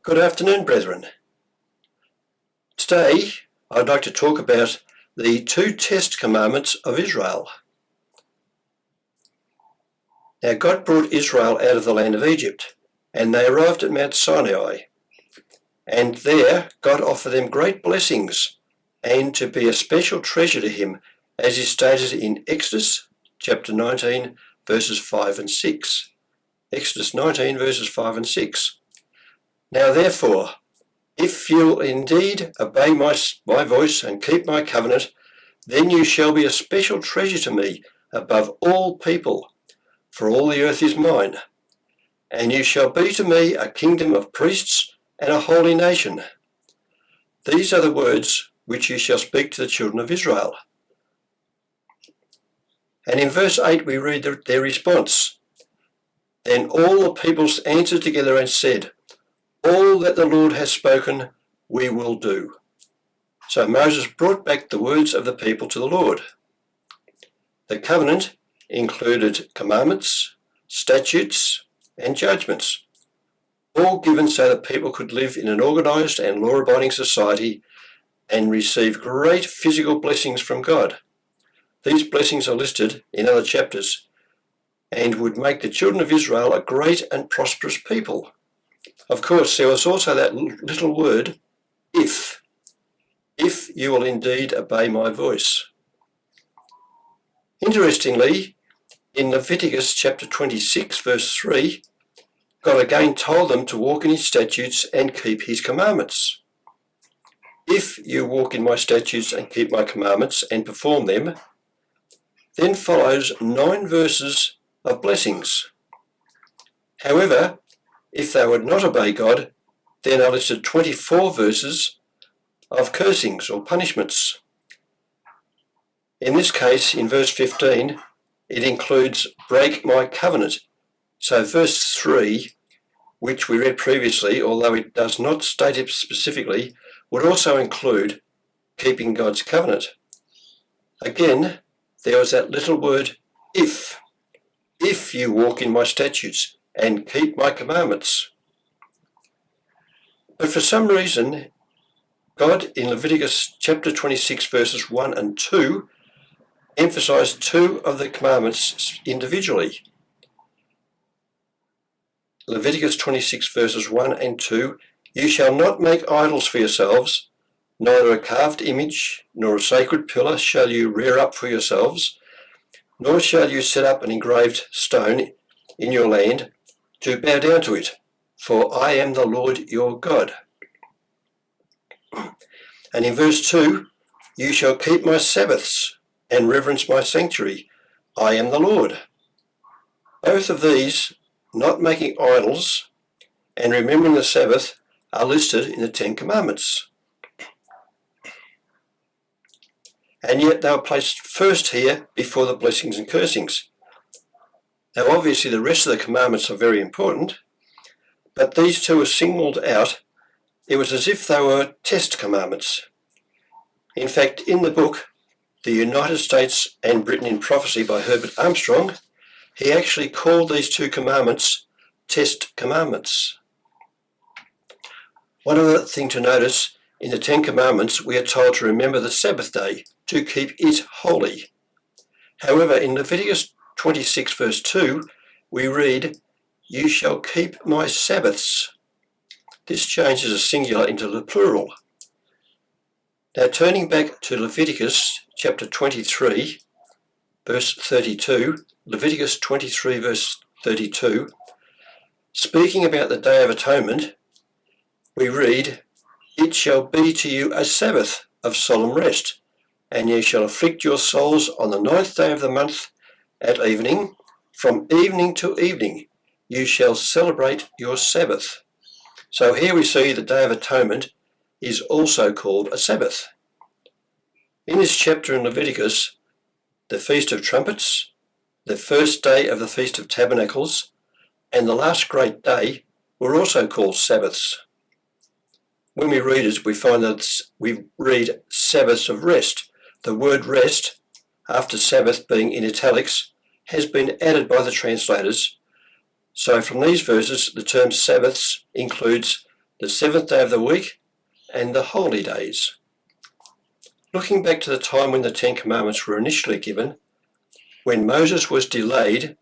Good afternoon, brethren. Today, I'd like to talk about the two test commandments of Israel. Now, God brought Israel out of the land of Egypt, and they arrived at Mount Sinai. And there, God offered them great blessings and to be a special treasure to him, as is stated in Exodus chapter 19, verses 5 and 6. Exodus 19, verses 5 and 6. Now, therefore, if you'll indeed obey my voice and keep my covenant, then you shall be a special treasure to me above all people, for all the earth is mine. And you shall be to me a kingdom of priests and a holy nation. These are the words which you shall speak to the children of Israel. And in verse 8 we read their response. Then all the peoples answered together and said, all that the Lord has spoken, we will do. So Moses brought back the words of the people to the Lord. The covenant included commandments, statutes, and judgments, all given so that people could live in an organised and law-abiding society and receive great physical blessings from God. These blessings are listed in other chapters and would make the children of Israel a great and prosperous people. Of course, there was also that little word, if you will indeed obey my voice. Interestingly, in Leviticus chapter 26, verse 3, God again told them to walk in his statutes and keep his commandments. If you walk in my statutes and keep my commandments and perform them, then follows 9 verses of blessings. However, if they would not obey God, then are listed 24 verses of cursings or punishments. In this case, in verse 15, it includes break my covenant. So verse 3, which we read previously, although it does not state it specifically, would also include keeping God's covenant. Again, there was that little word, if you walk in my statutes and keep my commandments. But for some reason, God in Leviticus chapter 26 verses 1 and 2 emphasized 2 of the commandments individually. Leviticus 26 verses 1 and 2, you shall not make idols for yourselves, neither a carved image nor a sacred pillar shall you rear up for yourselves, nor shall you set up an engraved stone in your land to bow down to it, for I am the Lord your God. And in verse 2, you shall keep my Sabbaths and reverence my sanctuary. I am the Lord. Both of these, not making idols and remembering the Sabbath, are listed in the 10 Commandments. And yet they were placed first here before the blessings and cursings. Now obviously the rest of the commandments are very important, but these 2 are singled out. It was as if they were test commandments. In fact, in the book, The United States and Britain in Prophecy by Herbert Armstrong, he actually called these 2 commandments test commandments. One other thing to notice, in the 10 commandments, we are told to remember the Sabbath day, to keep it holy. However, in Leviticus 26 verse 2, we read, you shall keep my Sabbaths. This changes a singular into the plural. Now turning back to Leviticus chapter 23, verse 32, Leviticus 23 verse 32, speaking about the Day of Atonement, we read, it shall be to you a Sabbath of solemn rest, and ye shall afflict your souls on the 9th day of the month at evening, from evening to evening you shall celebrate your Sabbath. So here we see the Day of Atonement is also called a Sabbath. In this chapter in Leviticus, the Feast of Trumpets, the first day of the Feast of Tabernacles, and the last great day were also called Sabbaths. When we read it, we find that we read Sabbaths of rest. The word rest, after Sabbath being in italics, has been added by the translators. So from these verses, the term Sabbaths includes the seventh day of the week, and the holy days. Looking back to the time when the Ten Commandments were initially given, when Moses was delayed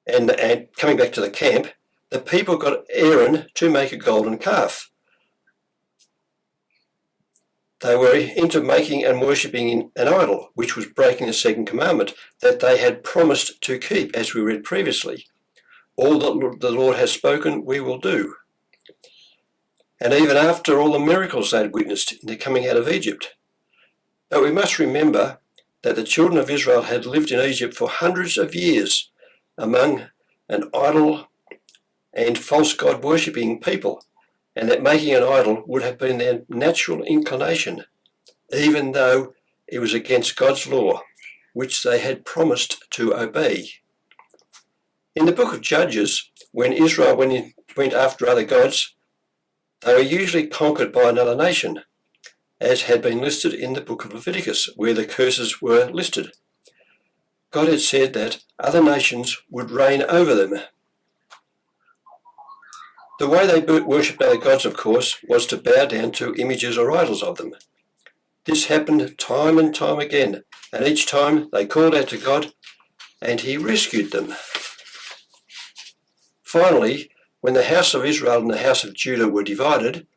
and coming back to the camp, the people got Aaron to make a golden calf. They were into making and worshipping an idol, which was breaking the second commandment that they had promised to keep, as we read previously. All that the Lord has spoken, we will do. And even after all the miracles they had witnessed in the coming out of Egypt. But we must remember that the children of Israel had lived in Egypt for hundreds of years among an idol and false god worshipping people, and that making an idol would have been their natural inclination, even though it was against God's law, which they had promised to obey. In the book of Judges, when Israel went after other gods, they were usually conquered by another nation, as had been listed in the book of Leviticus, where the curses were listed. God had said that other nations would reign over them. The way they worshipped other gods, of course, was to bow down to images or idols of them. This happened time and time again, and each time they called out to God, and he rescued them. Finally, when the house of Israel and the house of Judah were divided,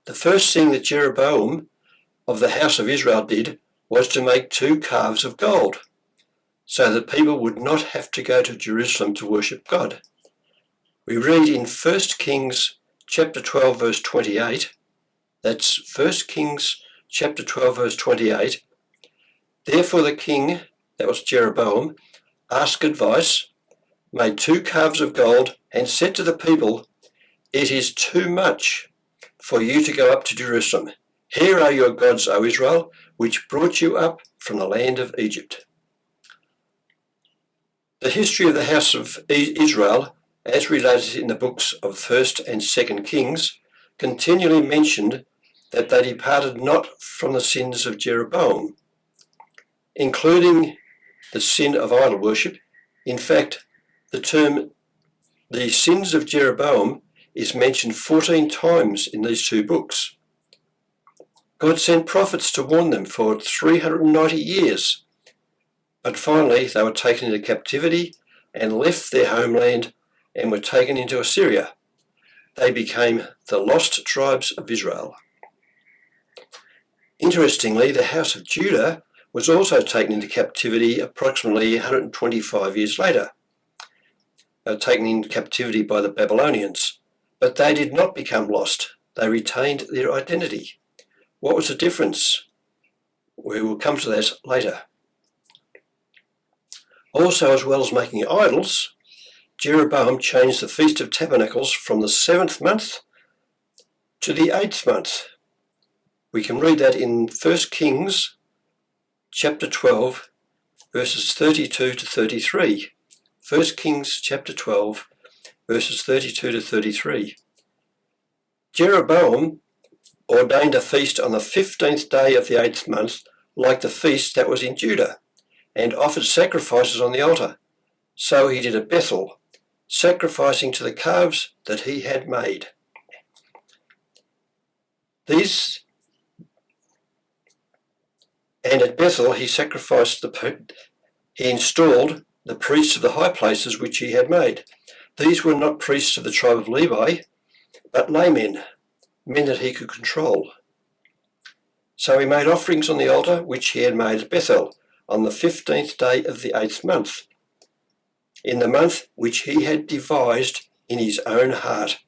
the first thing that Jeroboam of the house of Israel did was to make 2 calves of gold, so that people would not have to go to Jerusalem to worship God. We read in 1 Kings chapter 12 verse 28, that's 1 Kings chapter 12 verse 28, therefore the king, that was Jeroboam, asked advice, made 2 calves of gold, and said to the people, it is too much for you to go up to Jerusalem. Here are your gods, O Israel, which brought you up from the land of Egypt. The history of the house of Israel, as related in the books of 1st and 2nd Kings, continually mentioned that they departed not from the sins of Jeroboam, including the sin of idol worship. In fact, the term the sins of Jeroboam is mentioned 14 times in these 2 books. God sent prophets to warn them for 390 years, but finally they were taken into captivity and left their homeland and were taken into Assyria. They became the lost tribes of Israel. Interestingly, the house of Judah was also taken into captivity approximately 125 years later. They were taken into captivity by the Babylonians, but they did not become lost. They retained their identity. What was the difference? We will come to that later. Also, as well as making idols, Jeroboam changed the Feast of Tabernacles from the 7th month to the 8th month. We can read that in 1 Kings chapter 12, verses 32 to 33. 1 Kings chapter 12, verses 32 to 33. Jeroboam ordained a feast on the 15th day of the 8th month, like the feast that was in Judah, and offered sacrifices on the altar. So he did at Bethel, sacrificing to the calves that he had made. And at Bethel he installed the priests of the high places which he had made. These were not priests of the tribe of Levi, but laymen, men that he could control. So he made offerings on the altar which he had made at Bethel on the 15th day of the 8th month, in the month which he had devised in his own heart.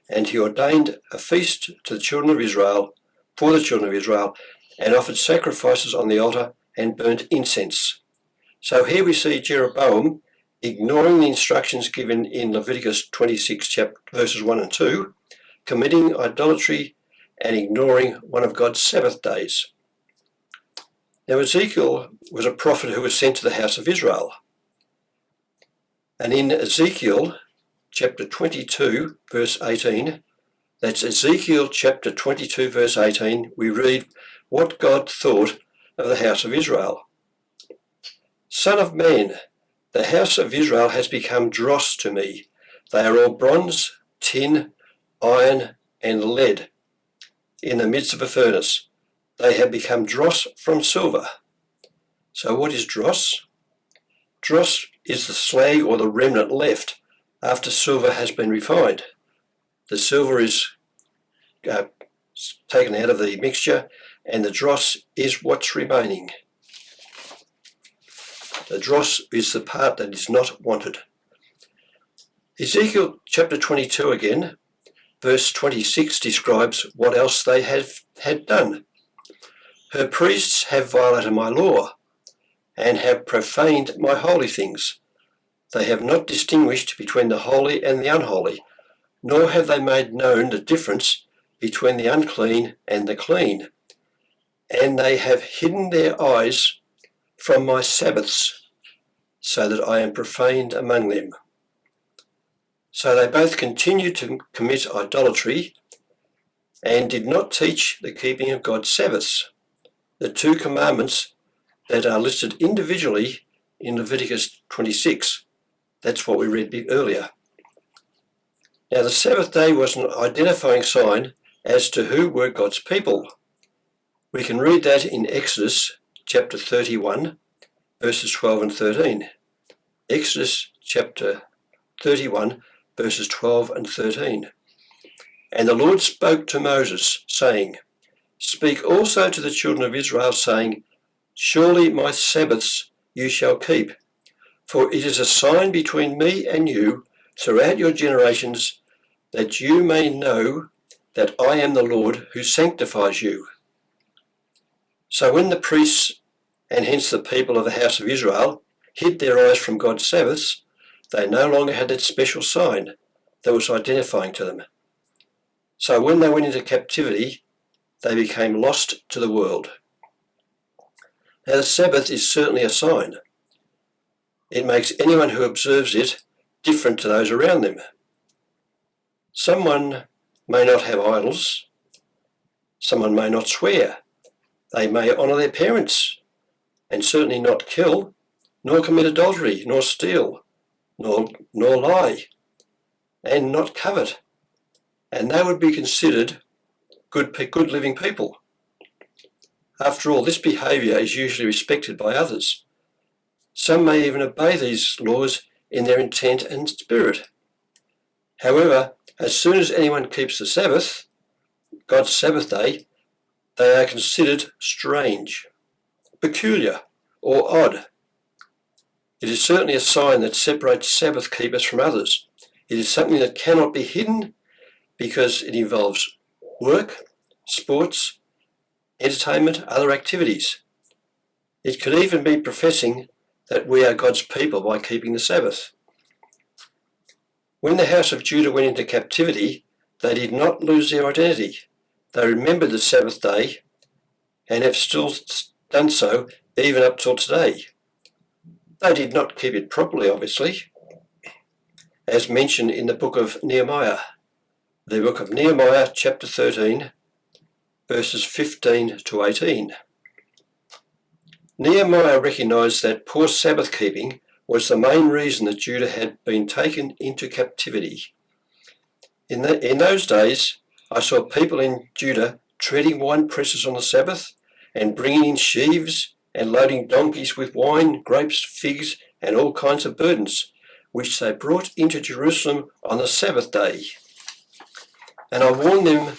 And he ordained a feast to the children of Israel, for the children of Israel, and offered sacrifices on the altar and burnt incense. So here we see Jeroboam ignoring the instructions given in Leviticus 26 verses 1 and 2, committing idolatry and ignoring one of God's Sabbath days. Now Ezekiel was a prophet who was sent to the house of Israel. And in Ezekiel chapter 22 verse 18, that's Ezekiel chapter 22 verse 18, we read what God thought of the house of Israel. Son of man, the house of Israel has become dross to me. They are all bronze, tin, iron, and lead in the midst of a furnace. They have become dross from silver. So what is dross? Dross is the slag or the remnant left after silver has been refined. The silver is taken out of the mixture, and the dross is what's remaining. The dross is the part that is not wanted. Ezekiel chapter 22 again, verse 26 describes what else they had done. Her priests have violated my law and have profaned my holy things. They have not distinguished between the holy and the unholy, nor have they made known the difference between the unclean and the clean. And they have hidden their eyes from my Sabbaths, so that I am profaned among them. So they both continued to commit idolatry and did not teach the keeping of God's Sabbaths, the two commandments that are listed individually in Leviticus 26. That's what we read earlier. Now the Sabbath day was an identifying sign as to who were God's people. We can read that in Exodus chapter 31, verses 12 and 13. Exodus chapter 31, verses 12 and 13. And the Lord spoke to Moses, saying, Speak also to the children of Israel, saying, Surely my Sabbaths you shall keep, for it is a sign between me and you throughout your generations, that you may know that I am the Lord who sanctifies you. So when the priests, and hence the people of the house of Israel, hid their eyes from God's Sabbaths, they no longer had that special sign that was identifying to them. So when they went into captivity, they became lost to the world. Now the Sabbath is certainly a sign. It makes anyone who observes it different to those around them. Someone may not have idols. Someone may not swear. They may honour their parents and certainly not kill, nor commit adultery, nor steal, nor lie, and not covet. And they would be considered good living people. After all, this behaviour is usually respected by others. Some may even obey these laws in their intent and spirit. However, as soon as anyone keeps the Sabbath, God's Sabbath day, they are considered strange, peculiar, or odd. It is certainly a sign that separates Sabbath keepers from others. It is something that cannot be hidden because it involves work, sports, entertainment, other activities. It could even be professing that we are God's people by keeping the Sabbath. When the house of Judah went into captivity, they did not lose their identity. They remembered the Sabbath day and have still done so even up till today. They did not keep it properly, obviously, as mentioned in the book of Nehemiah. The book of Nehemiah, chapter 13, verses 15 to 18. Nehemiah recognised that poor Sabbath keeping was the main reason that Judah had been taken into captivity. In those days, I saw people in Judah treading wine presses on the Sabbath and bringing in sheaves and loading donkeys with wine, grapes, figs, and all kinds of burdens, which they brought into Jerusalem on the Sabbath day. And I warned them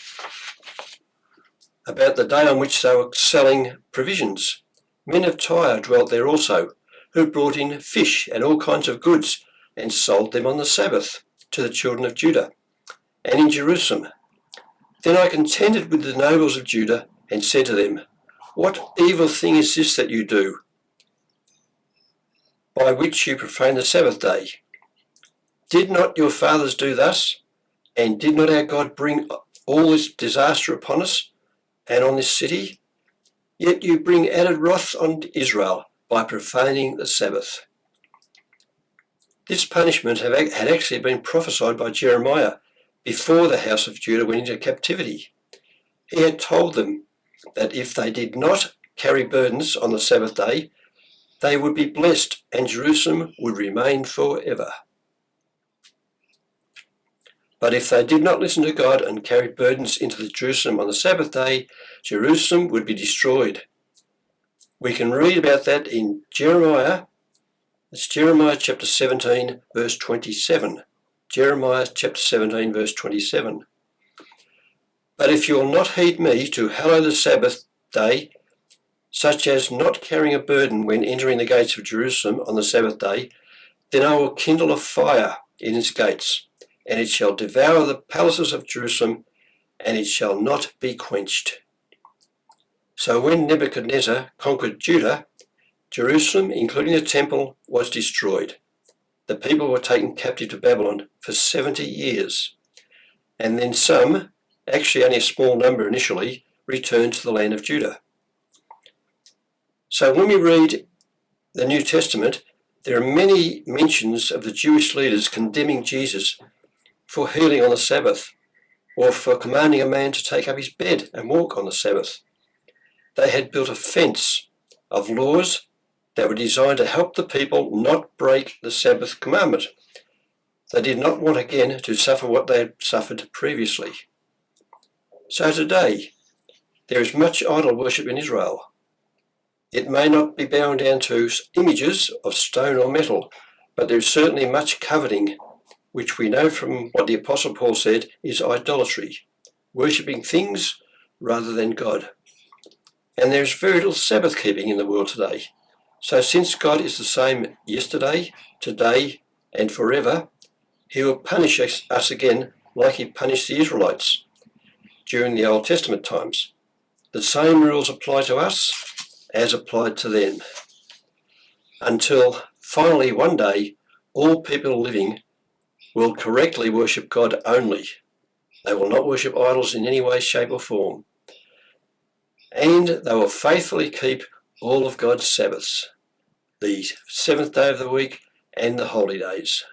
about the day on which they were selling provisions. Men of Tyre dwelt there also, who brought in fish and all kinds of goods and sold them on the Sabbath to the children of Judah and in Jerusalem. Then I contended with the nobles of Judah and said to them, What evil thing is this that you do, by which you profane the Sabbath day? Did not your fathers do thus? And did not our God bring all this disaster upon us and on this city? Yet you bring added wrath on Israel by profaning the Sabbath. This punishment had actually been prophesied by Jeremiah before the house of Judah went into captivity. He had told them that if they did not carry burdens on the Sabbath day, they would be blessed and Jerusalem would remain forever. But if they did not listen to God and carried burdens into Jerusalem on the Sabbath day, Jerusalem would be destroyed. We can read about that in Jeremiah. It's Jeremiah chapter 17, verse 27. Jeremiah chapter 17, verse 27. But if you will not heed me to hallow the Sabbath day, such as not carrying a burden when entering the gates of Jerusalem on the Sabbath day, then I will kindle a fire in its gates, and it shall devour the palaces of Jerusalem, and it shall not be quenched. So when Nebuchadnezzar conquered Judah, Jerusalem, including the temple, was destroyed. The people were taken captive to Babylon for 70 years, and then some, actually only a small number initially, returned to the land of Judah. So when we read the New Testament, there are many mentions of the Jewish leaders condemning Jesus for healing on the Sabbath, or for commanding a man to take up his bed and walk on the Sabbath. They had built a fence of laws that were designed to help the people not break the Sabbath commandment. They did not want again to suffer what they had suffered previously. So today, there is much idol worship in Israel. It may not be bound down to images of stone or metal, but there is certainly much coveting, which we know from what the Apostle Paul said is idolatry, worshipping things rather than God. And there is very little Sabbath keeping in the world today. So since God is the same yesterday, today, and forever, he will punish us again like he punished the Israelites during the Old Testament times. The same rules apply to us as applied to them, until finally one day all people living will correctly worship God only. They will not worship idols in any way, shape or form. And they will faithfully keep all of God's Sabbaths, the seventh day of the week and the holy days.